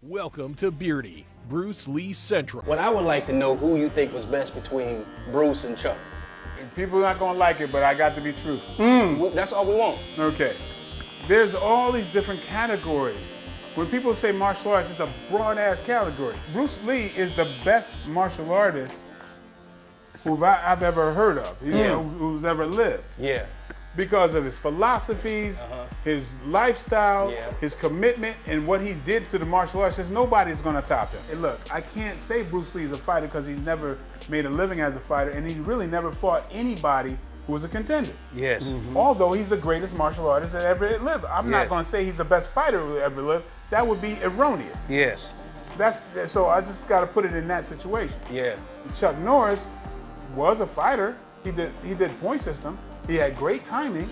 Welcome to Beardy, Bruce Lee Central. What I would like to know, who you think was best between Bruce and Chuck? People are not gonna like it, but I got to be truthful. That's all we want. Okay. There's all these different categories. When people say martial arts, it's a broad-ass category. Bruce Lee is the best martial artist who I've ever heard of, who's ever lived. Yeah. Because of his philosophies, his lifestyle, his commitment, and what he did to the martial arts. There's nobody's gonna top him. And look, I can't say Bruce Lee is a fighter because he's never made a living as a fighter, and he really never fought anybody who was a contender. Yes. Although he's the greatest martial artist that ever lived. I'm not gonna say he's the best fighter who ever lived. That would be erroneous. Yes. So I just gotta put it in that situation. Yeah. Chuck Norris was a fighter. He did point system. He had great timing,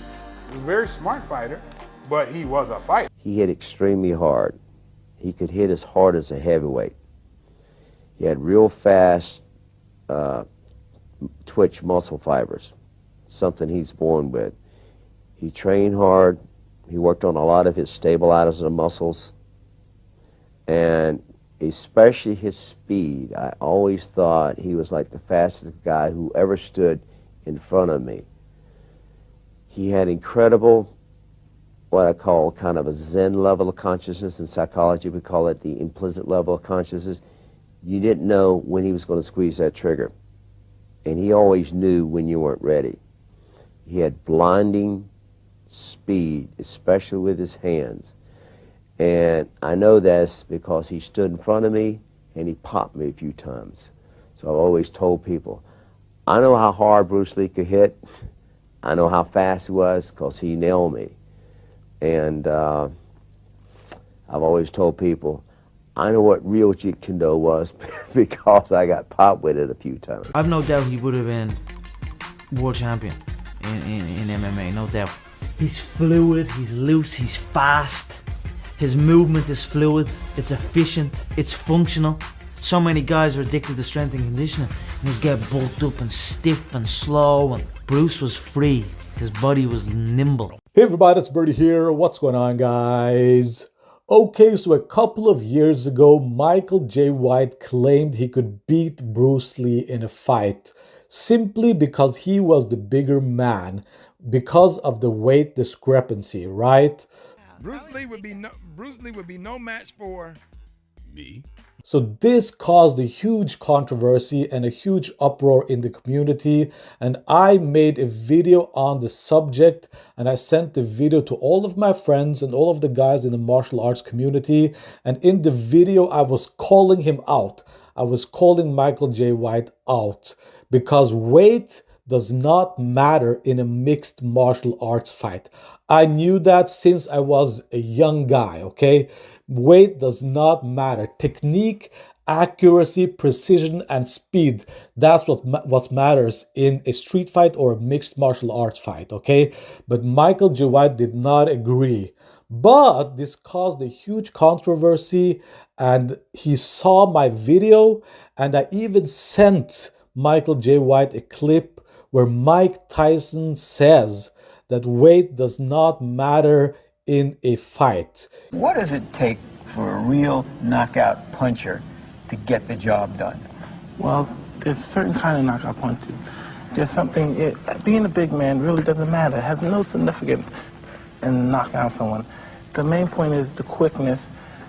a very smart fighter, but he was a fighter. He hit extremely hard. He could hit as hard as a heavyweight. He had real fast twitch muscle fibers, something he's born with. He trained hard. He worked on a lot of his stabilizers and muscles, and especially his speed. I always thought he was like the fastest guy who ever stood in front of me. He had incredible, what I call kind of a Zen level of consciousness. In psychology, we call it the implicit level of consciousness. You didn't know when he was going to squeeze that trigger. And he always knew when you weren't ready. He had blinding speed, especially with his hands. And I know that's because he stood in front of me and he popped me a few times. So I've always told people, I know how hard Bruce Lee could hit. I know how fast he was because he nailed me. And I've always told people, I know what real Jeet Kune Do was because I got popped with it a few times. I've no doubt he would have been world champion in MMA, no doubt. He's fluid, he's loose, he's fast. His movement is fluid, it's efficient, it's functional. So many guys are addicted to strength and conditioning and just get bulked up and stiff and slow, and Bruce was free. His body was nimble. Hey everybody, it's Birdie here. What's going on, guys? Okay, so a couple of years ago, Michael J. White claimed he could beat Bruce Lee in a fight simply because he was the bigger man, because of the weight discrepancy, right? Bruce Lee would be no match for me. So this caused a huge controversy and a huge uproar in the community, and I made a video on the subject, and I sent the video to all of my friends and all of the guys in the martial arts community, and in the video I was calling him out. I was calling Michael J. White out because weight does not matter in a mixed martial arts fight. I knew that since I was a young guy, okay? Weight does not matter. Technique, accuracy, precision, and speed. That's what matters in a street fight or a mixed martial arts fight, okay? But Michael J. White did not agree. But this caused a huge controversy, and he saw my video, and I even sent Michael J. White a clip where Mike Tyson says that weight does not matter in a fight. What does it take for a real knockout puncher to get the job done? Well, there's certain kind of knockout punches. There's something, being a big man really doesn't matter. It has no significance in knocking out someone. The main point is the quickness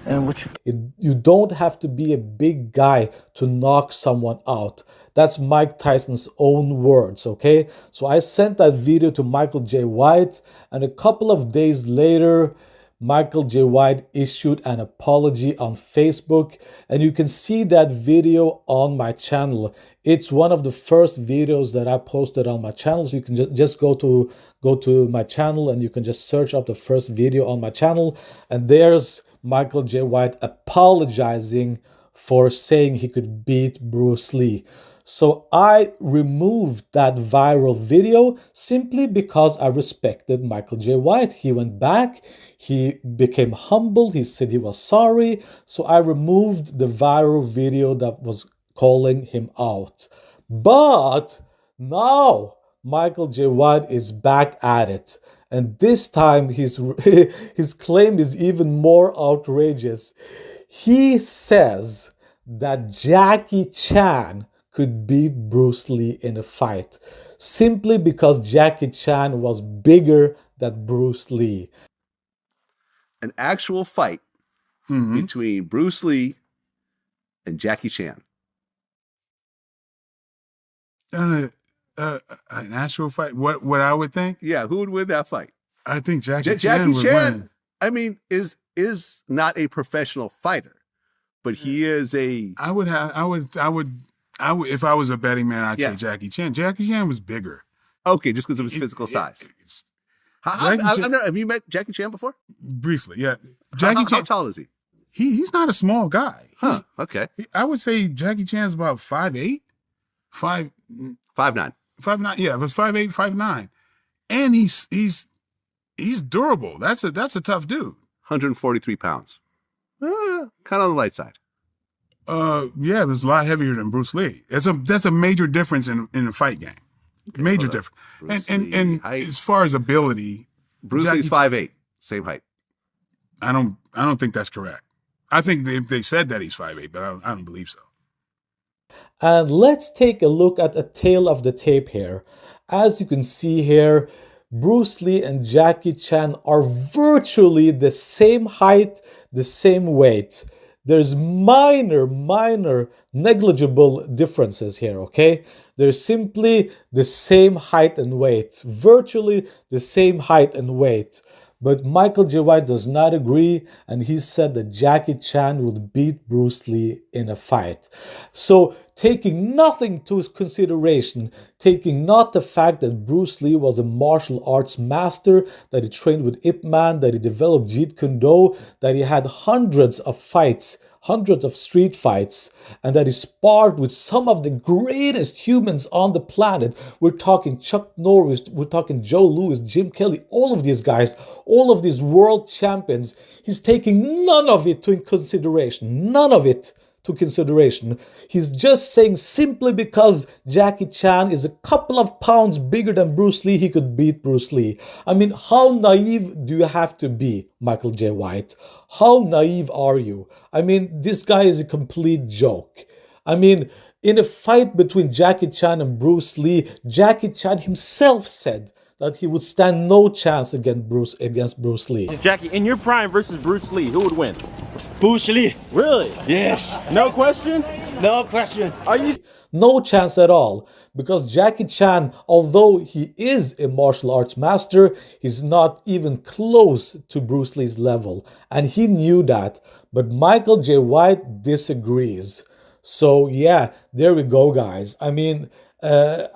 and what you don't have to be a big guy to knock someone out. That's Mike Tyson's own words, okay? So I sent that video to Michael J. White, and a couple of days later, Michael J. White issued an apology on Facebook, and you can see that video on my channel. It's one of the first videos that I posted on my channel, so you can just go to my channel and you can just search up the first video on my channel, and there's Michael J. White apologizing for saying he could beat Bruce Lee. So I removed that viral video simply because I respected Michael J. White. He went back, he became humble, he said he was sorry. So I removed the viral video that was calling him out. But now Michael J. White is back at it. And this time his claim is even more outrageous. He says that Jackie Chan could beat Bruce Lee in a fight simply because Jackie Chan was bigger than Bruce Lee. An actual fight between Bruce Lee and Jackie Chan. An actual fight? What I would think? Yeah, who would win that fight? I think Jackie Chan would win. I mean, is not a professional fighter, but he is a. I would. If I was a betting man, I'd say Jackie Chan. Jackie Chan was bigger. Okay, just because of his physical size. Have you met Jackie Chan before? Briefly, yeah. Jackie Chan. How tall is he? He's not a small guy. Okay. I would say Jackie Chan's about 5'8", 5'9". 5'9", yeah, but 5'8", 5'9". And he's durable. That's a tough dude. 143 pounds. Kind of on the light side. Yeah, it was a lot heavier than Bruce Lee. That's a major difference in a fight game. Okay, major difference. And as far as ability, Bruce Lee's 5'8", same height. I don't think that's correct. I think they said that he's 5'8", but I don't believe so. And let's take a look at a tail of the tape here. As you can see here, Bruce Lee and Jackie Chan are virtually the same height, the same weight. There's minor, negligible differences here, okay? They're simply the same height and weight, virtually the same height and weight. But Michael Jai White does not agree, and he said that Jackie Chan would beat Bruce Lee in a fight. So, taking nothing to consideration, taking not the fact that Bruce Lee was a martial arts master, that he trained with Ip Man, that he developed Jeet Kune Do, that he had hundreds of fights, hundreds of street fights, and that he sparred with some of the greatest humans on the planet. We're talking Chuck Norris, we're talking Joe Louis, Jim Kelly, all of these guys, all of these world champions. He's taking none of it to consideration, none of it to consideration. He's just saying simply because Jackie Chan is a couple of pounds bigger than Bruce Lee, he could beat Bruce Lee. I mean, how naive do you have to be, Michael Jai White? How naive are you? I mean, this guy is a complete joke. I mean, in a fight between Jackie Chan and Bruce Lee, Jackie Chan himself said that he would stand no chance against Bruce Lee. Jackie, in your prime versus Bruce Lee, who would win? Bruce Lee. Really? Yes. No question? No question. Are you? No chance at all. Because Jackie Chan, although he is a martial arts master, he's not even close to Bruce Lee's level. And he knew that. But Michael Jai White disagrees. So yeah, there we go, guys. I mean, now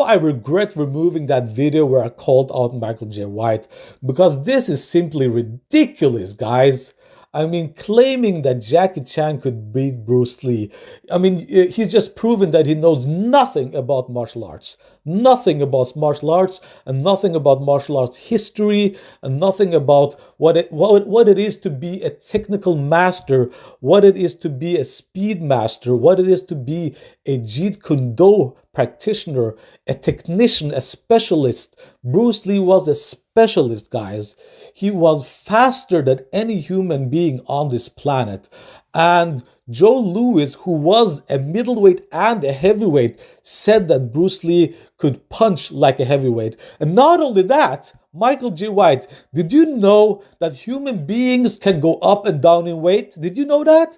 I regret removing that video where I called out Michael Jai White, because this is simply ridiculous, guys. I mean, claiming that Jackie Chan could beat Bruce Lee. I mean, he's just proven that he knows nothing about martial arts. Nothing about martial arts, and nothing about martial arts history, and nothing about what it is to be a technical master, what it is to be a speed master, what it is to be a Jeet Kune Do practitioner, a technician, a specialist. Bruce Lee was a specialist, guys. He was faster than any human being on this planet. And Joe Louis, who was a middleweight and a heavyweight, said that Bruce Lee could punch like a heavyweight. And not only that, Michael Jai White, did you know that human beings can go up and down in weight? Did you know that?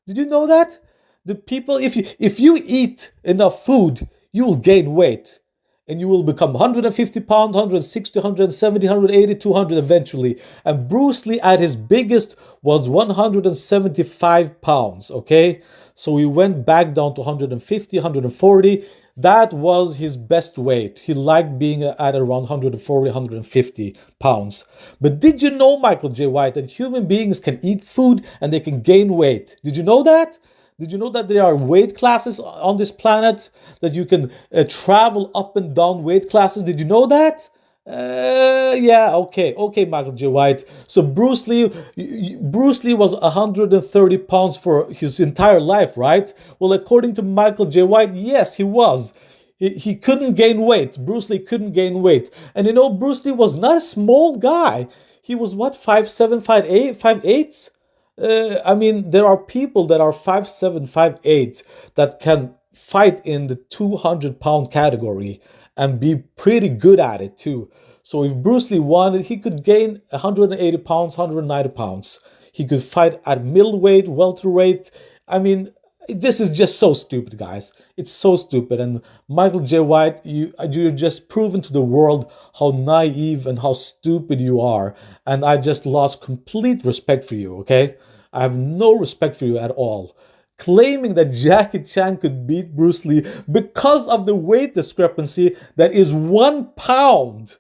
Did you know that? The people, if you eat enough food, you will gain weight. And you will become 150 pounds, 160, 170, 180, 200 eventually. And Bruce Lee at his biggest was 175 pounds, okay? So he went back down to 150, 140. That was his best weight. He liked being at around 140, 150 pounds. But did you know, Michael Jai White, that human beings can eat food and they can gain weight? Did you know that? Did you know that there are weight classes on this planet? That you can travel up and down weight classes? Did you know that? Yeah, okay, Michael Jai White. So Bruce Lee was 130 pounds for his entire life, right? Well, according to Michael Jai White, yes, he was. He couldn't gain weight. Bruce Lee couldn't gain weight. And you know, Bruce Lee was not a small guy. He was what, 5'7", 5'8"? I mean, there are people that are 5'7", 5'8", that can fight in the 200-pound category and be pretty good at it too. So if Bruce Lee wanted, he could gain 180 pounds, 190 pounds. He could fight at middleweight, welterweight. I mean, this is just so stupid, guys. It's so stupid. And Michael J. White, you're just proven to the world how naive and how stupid you are. And I just lost complete respect for you, okay? I have no respect for you at all. Claiming that Jackie Chan could beat Bruce Lee because of the weight discrepancy that is 1 pound.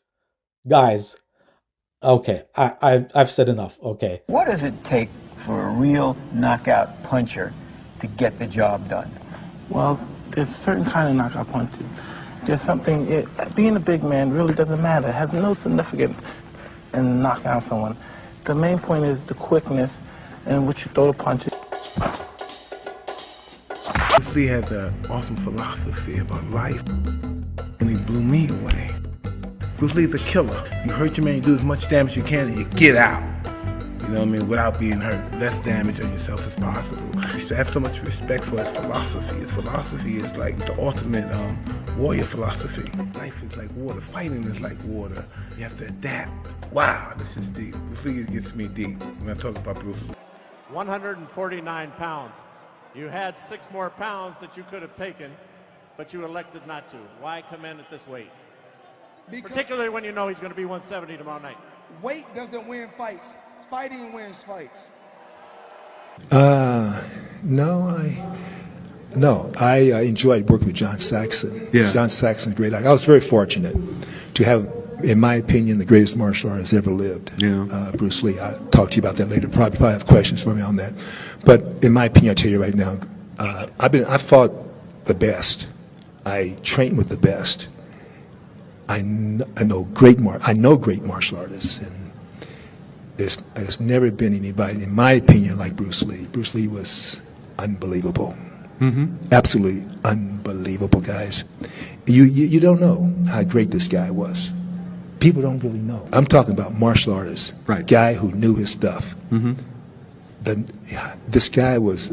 Guys, okay, I've said enough, okay. What does it take for a real knockout puncher to get the job done? Well, there's a certain kind of knockout punches. There's something, being a big man really doesn't matter. It has no significance in knocking out someone. The main point is the quickness and what you throw the punches. Bruce Lee had an awesome philosophy about life, and he blew me away. Bruce Lee's a killer. You hurt your man, you do as much damage as you can, and you get out. You know what I mean? Without being hurt. Less damage on yourself as possible. I have so much respect for his philosophy. His philosophy is like the ultimate warrior philosophy. Life is like water. Fighting is like water. You have to adapt. Wow, this is deep. Bruce Lee gets me deep when I talk about Bruce Lee. 149 pounds. You had 6 more pounds that you could have taken, but you elected not to. Why come in at this weight? Because particularly when you know he's going to be 170 tomorrow night. Weight doesn't win fights. Fighting wins fights. No, I enjoyed working with John Saxon. Yeah. John Saxon's great. I was very fortunate to have, in my opinion, the greatest martial artist ever lived. Yeah. Bruce Lee. I'll talk to you about that later. Probably have questions for me on that. But in my opinion, I'll tell you right now, I fought the best. I trained with the best. I know great martial artists, and there's never been anybody, in my opinion, like Bruce Lee. Bruce Lee was unbelievable. Absolutely unbelievable, guys. You don't know how great this guy was. People don't really know. I'm talking about martial artists, right? Guy who knew his stuff. This guy was.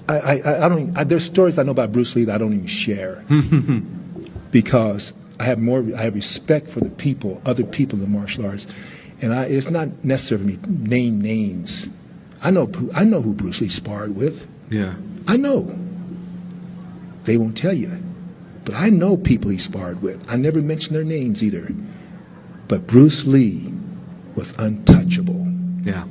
There's stories I know about Bruce Lee that I don't even share because I have respect for the people, other people in the martial arts, and it's not necessary for me to name names. I know who Bruce Lee sparred with. Yeah. I know. They won't tell you, but I know people he sparred with. I never mention their names either. But Bruce Lee was untouchable. Yeah.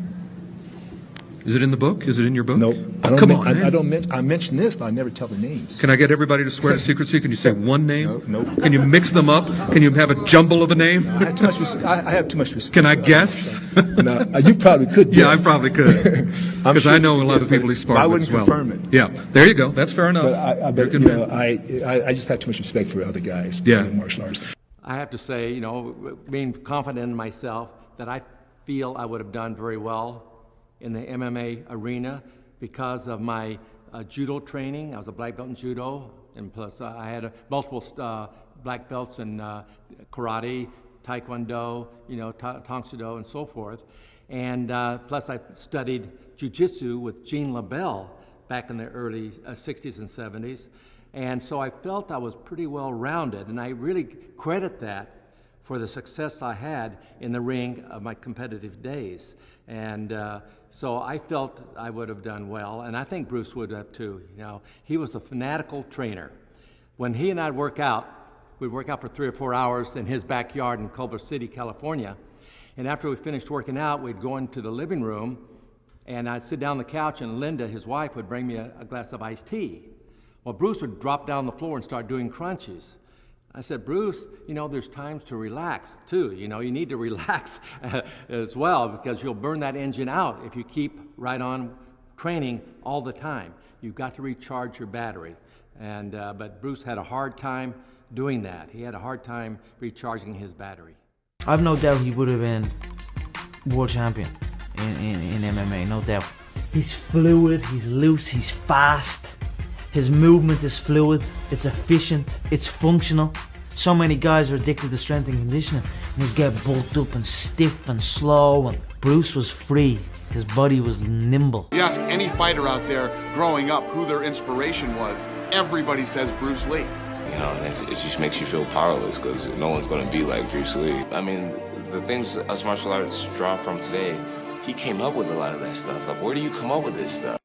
Is it in the book? Is it in your book? Nope. I mention this, but I never tell the names. Can I get everybody to swear to secrecy? Can you say one name? No. Can you mix them up? Can you have a jumble of a name? No, I have too much respect. Can I guess? No, you probably could. Yeah, I probably could. Because I know a lot of people he sparred with as well. I wouldn't confirm it. Yeah, there you go. That's fair enough. But I just have too much respect for other guys in martial arts. I have to say, being confident in myself, that I feel I would have done very well in the MMA arena because of my judo training. I was a black belt in judo, and plus I had multiple black belts in karate, taekwondo, tang soo do, and so forth. And plus I studied jiu-jitsu with Jean LaBelle back in the early 60s and 70s. And so I felt I was pretty well rounded, and I really credit that for the success I had in the ring of my competitive days. And so I felt I would have done well, and I think Bruce would have too. He was a fanatical trainer. When he and I'd work out, we'd work out for 3 or 4 hours in his backyard in Culver City, California. And after we finished working out, we'd go into the living room, and I'd sit down on the couch, and Linda, his wife, would bring me a glass of iced tea. Well, Bruce would drop down on the floor and start doing crunches. I said, Bruce, there's times to relax too. You need to relax as well, because you'll burn that engine out if you keep right on training all the time. You've got to recharge your battery. And but Bruce had a hard time doing that. He had a hard time recharging his battery. I've no doubt he would have been world champion in MMA, no doubt. He's fluid, he's loose, he's fast. His movement is fluid, it's efficient, it's functional. So many guys are addicted to strength and conditioning and just get bulked up and stiff and slow, and Bruce was free. His body was nimble. You ask any fighter out there growing up who their inspiration was, everybody says Bruce Lee. You know, and it just makes you feel powerless because no one's going to be like Bruce Lee. I mean, the things us martial artists draw from today, he came up with a lot of that stuff. Like, where do you come up with this stuff?